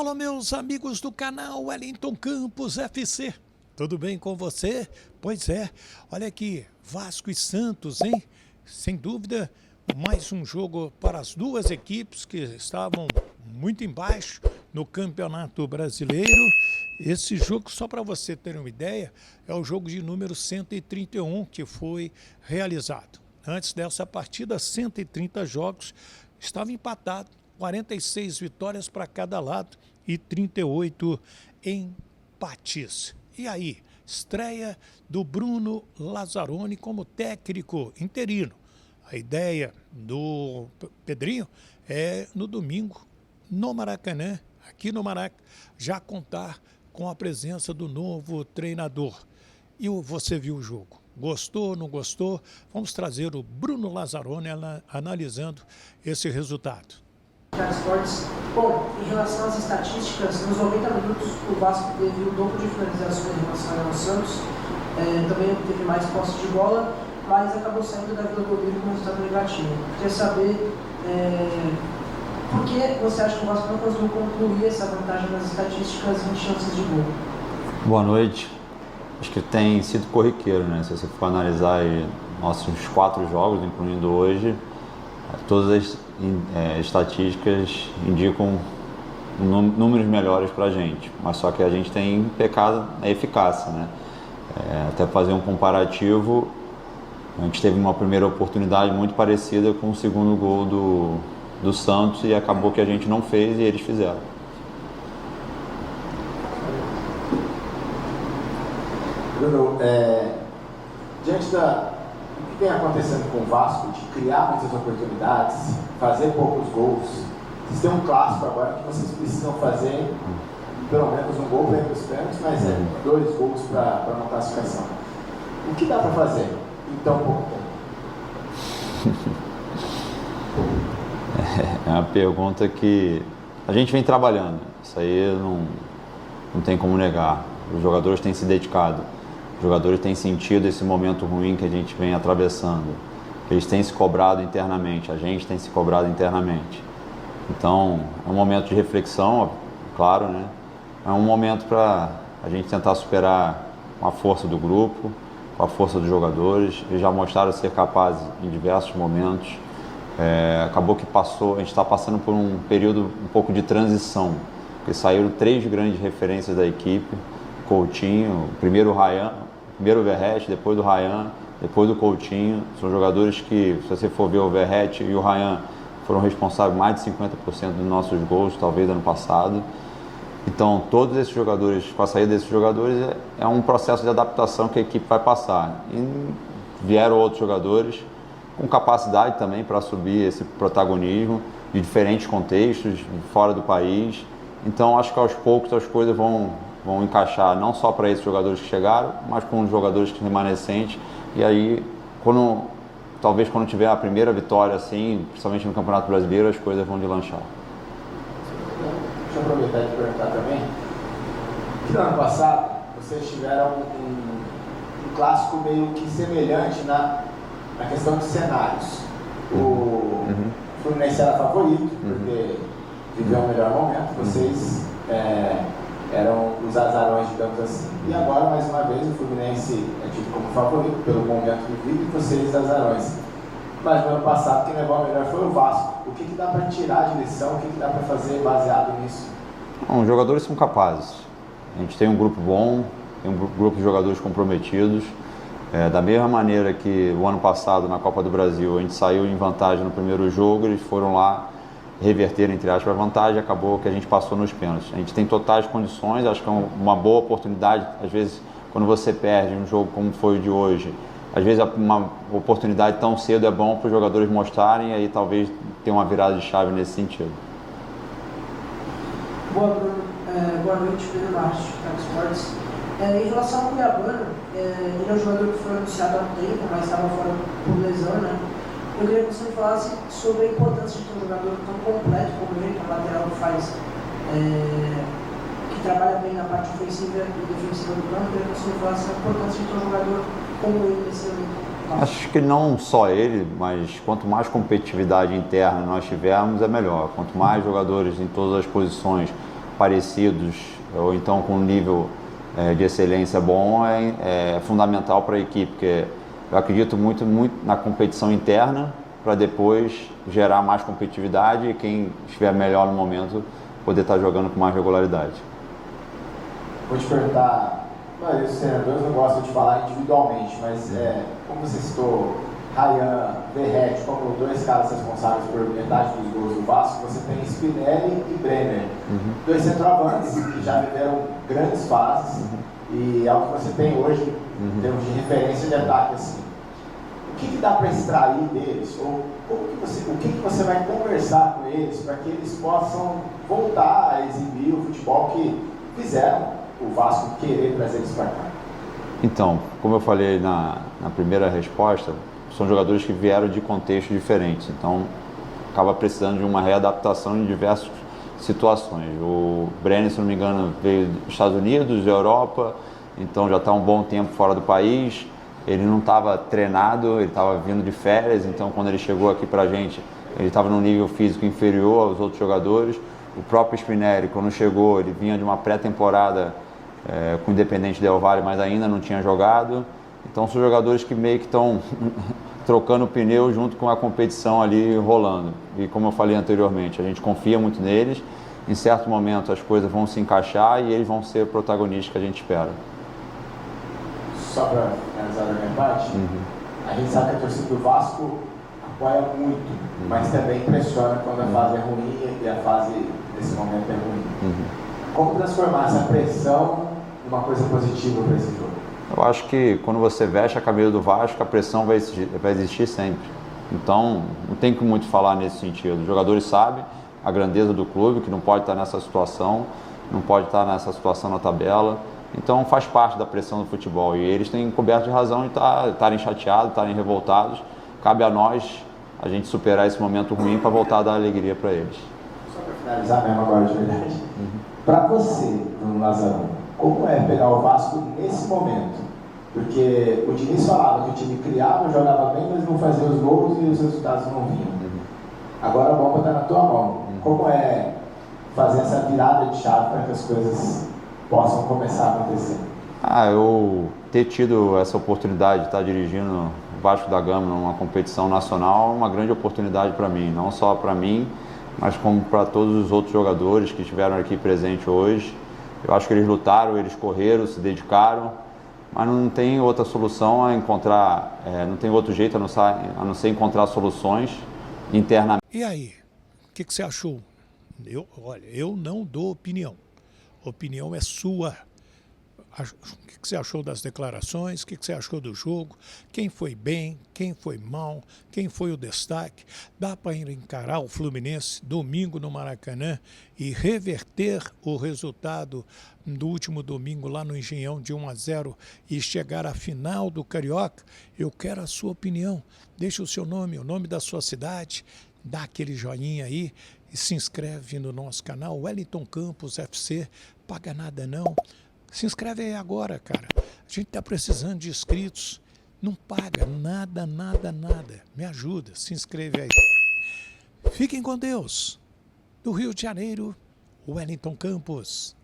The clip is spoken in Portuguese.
Fala, meus amigos do canal Wellington Campos FC. Tudo bem com você? Pois é, olha aqui, Vasco e Santos, hein? Sem dúvida, mais um jogo para as duas equipes que estavam muito embaixo no Campeonato Brasileiro. Esse jogo, só para você ter uma ideia, é o jogo de número 131 que foi realizado. Antes dessa partida, 130 jogos, estava empatado, 46 vitórias para cada lado e 38 empates. E aí, estreia do Bruno Lazzaroni como técnico interino. A ideia do Pedrinho é no domingo, no Maracanã, aqui no Maraca, já contar com a presença do novo treinador. E você viu o jogo? Gostou, não gostou? Vamos trazer o Bruno Lazzaroni analisando esse resultado. Esportes. Bom, em relação às estatísticas, nos 90 minutos o Vasco teve o dobro de finalizações em relação ao Santos, também teve mais posse de bola, mas acabou saindo da Vila Belmiro com um resultado negativo. Queria saber por que você acha que o Vasco não conseguiu concluir essa vantagem nas estatísticas em chances de gol? Boa noite. Acho que tem sido corriqueiro, né? Se você for analisar aí nossos 4 jogos, incluindo hoje, todas as estatísticas indicam números melhores para a gente, mas só que a gente tem pecado na eficácia, né? Até fazer um comparativo, a gente teve uma primeira oportunidade muito parecida com o segundo gol do Santos e acabou que a gente não fez e eles fizeram. Bruno, diante do que vem acontecendo com o Vasco, de criar muitas oportunidades, fazer poucos gols, vocês têm um clássico agora que vocês precisam fazer pelo menos um gol para ir para os pênaltis, mas 2 gols para uma classificação. O que dá para fazer em tão pouco tempo? É uma pergunta que a gente vem trabalhando, isso aí não tem como negar. Os jogadores têm se dedicado, os jogadores têm sentido esse momento ruim que a gente vem atravessando. Eles têm se cobrado internamente, a gente tem se cobrado internamente. Então, é um momento de reflexão, claro, né? É um momento para a gente tentar superar a força do grupo, com a força dos jogadores. Eles já mostraram ser capazes em diversos momentos. Acabou que a gente está passando por um período um pouco de transição, porque saíram 3 grandes referências da equipe: Coutinho, primeiro o Ryan, primeiro o Verratti, depois do Ryan, depois do Coutinho. São jogadores que, se você for ver, o Verratti e o Ryan foram responsáveis por mais de 50% dos nossos gols, talvez ano passado. Então, todos esses jogadores, com a saída desses jogadores, é um processo de adaptação que a equipe vai passar. E vieram outros jogadores com capacidade também para assumir esse protagonismo de diferentes contextos, fora do país. Então, acho que aos poucos as coisas vão encaixar não só para esses jogadores que chegaram, mas com os jogadores remanescentes. E aí, talvez quando tiver a primeira vitória, assim, principalmente no Campeonato Brasileiro, as coisas vão deslanchar. Deixa eu aproveitar e perguntar também, que no ano passado vocês tiveram um clássico meio que semelhante na questão de cenários. O Fluminense era favorito, porque viveu o melhor momento, vocês eram os azarões, digamos assim. E agora, mais uma vez, o Fluminense é tido como favorito pelo momento vivido e vocês azarões. Mas no ano passado, quem levou a melhor foi o Vasco. O que dá para tirar de lição, o que dá para fazer baseado nisso? Os jogadores são capazes. A gente tem um grupo bom, tem um grupo de jogadores comprometidos. Da mesma maneira que o ano passado, na Copa do Brasil, a gente saiu em vantagem no primeiro jogo, eles foram lá reverter, entre aspas, a vantagem, acabou que a gente passou nos pênaltis. A gente tem totais condições, acho que é uma boa oportunidade. Às vezes, quando você perde um jogo como foi o de hoje, às vezes uma oportunidade tão cedo é bom para os jogadores mostrarem, e aí talvez tenha uma virada de chave nesse sentido. Boa noite, Pedro Martins, Chicago Sports. Em relação ao Cuiabano, ele é um jogador que foi anunciado há um tempo, mas estava fora por lesão, né? Eu queria que você me falasse sobre a importância de ter um jogador tão completo como ele, que é um lateral que trabalha bem na parte ofensiva e defensiva do campo. Eu queria que você me falasse a importância de ter um jogador como ele nesse momento. Acho que não só ele, mas quanto mais competitividade interna nós tivermos, é melhor. Quanto mais jogadores em todas as posições parecidos, ou então com um nível de excelência bom, é fundamental para a equipe, porque eu acredito muito na competição interna, para depois gerar mais competitividade e quem estiver melhor no momento poder estar jogando com mais regularidade. Vou te perguntar, os treinadores não gostam de falar individualmente, mas como você citou, Rayan, Verratti, como dois caras responsáveis por metade dos gols do Vasco, você tem Spinelli e Brenner, dois centroavantes que já viveram grandes fases e é o que você tem hoje em termos de referência de ataque. Assim. O que dá para extrair deles? Ou o que você vai conversar com eles para que eles possam voltar a exibir o futebol que fizeram o Vasco querer trazer eles para cá? Então, como eu falei na primeira resposta, são jogadores que vieram de contextos diferentes, então acaba precisando de uma readaptação em diversas situações. O Brenner, se não me engano, veio dos Estados Unidos, da Europa, então já está um bom tempo fora do país, ele não estava treinado, ele estava vindo de férias, então quando ele chegou aqui para a gente, ele estava num nível físico inferior aos outros jogadores. O próprio Spinelli, quando chegou, ele vinha de uma pré-temporada com o Independente Del Valle, mas ainda não tinha jogado. Então são jogadores que meio que estão trocando pneu junto com a competição ali rolando. E como eu falei anteriormente, a gente confia muito neles. Em certo momento as coisas vão se encaixar e eles vão ser protagonistas que a gente espera. Só para finalizar a minha parte, a gente sabe que a torcida do Vasco apoia muito, mas também pressiona quando a fase é ruim e a fase nesse momento é ruim. Como transformar essa pressão numa coisa positiva para esse jogo? Eu acho que quando você veste a camisa do Vasco, a pressão vai existir sempre. Então, não tem que muito falar nesse sentido. Os jogadores sabem a grandeza do clube, que não pode estar nessa situação, não pode estar nessa situação na tabela. Então, faz parte da pressão do futebol. E eles têm coberto de razão de estarem chateados, estarem revoltados. Cabe a nós a gente superar esse momento ruim para voltar a dar alegria para eles. Só para finalizar mesmo agora de verdade. Para você, Bruno Lazzaroni, como é pegar o Vasco nesse momento? Porque o Diniz falava que o time criava, jogava bem, mas não fazia os gols e os resultados não vinham. Agora a bomba está na tua mão. Como é fazer essa virada de chave para que as coisas possam começar a acontecer? Eu ter tido essa oportunidade de estar dirigindo o Vasco da Gama numa competição nacional é uma grande oportunidade para mim. Não só para mim, mas como para todos os outros jogadores que estiveram aqui presentes hoje. Eu acho que eles lutaram, eles correram, se dedicaram, mas não tem outra solução a encontrar, não tem outro jeito a não ser encontrar soluções internamente. E aí, o que você achou? Olha, eu não dou opinião. Opinião é sua. O que você achou das declarações? O que você achou do jogo? Quem foi bem? Quem foi mal? Quem foi o destaque? Dá para encarar o Fluminense domingo no Maracanã e reverter o resultado do último domingo lá no Engenhão de 1-0 e chegar à final do Carioca? Eu quero a sua opinião. Deixa o seu nome, o nome da sua cidade, dá aquele joinha aí e se inscreve no nosso canal Wellington Campos FC. Paga nada não. Se inscreve aí agora, cara. A gente está precisando de inscritos. Não paga nada, nada, nada. Me ajuda, se inscreve aí. Fiquem com Deus. Do Rio de Janeiro, Wellington Campos.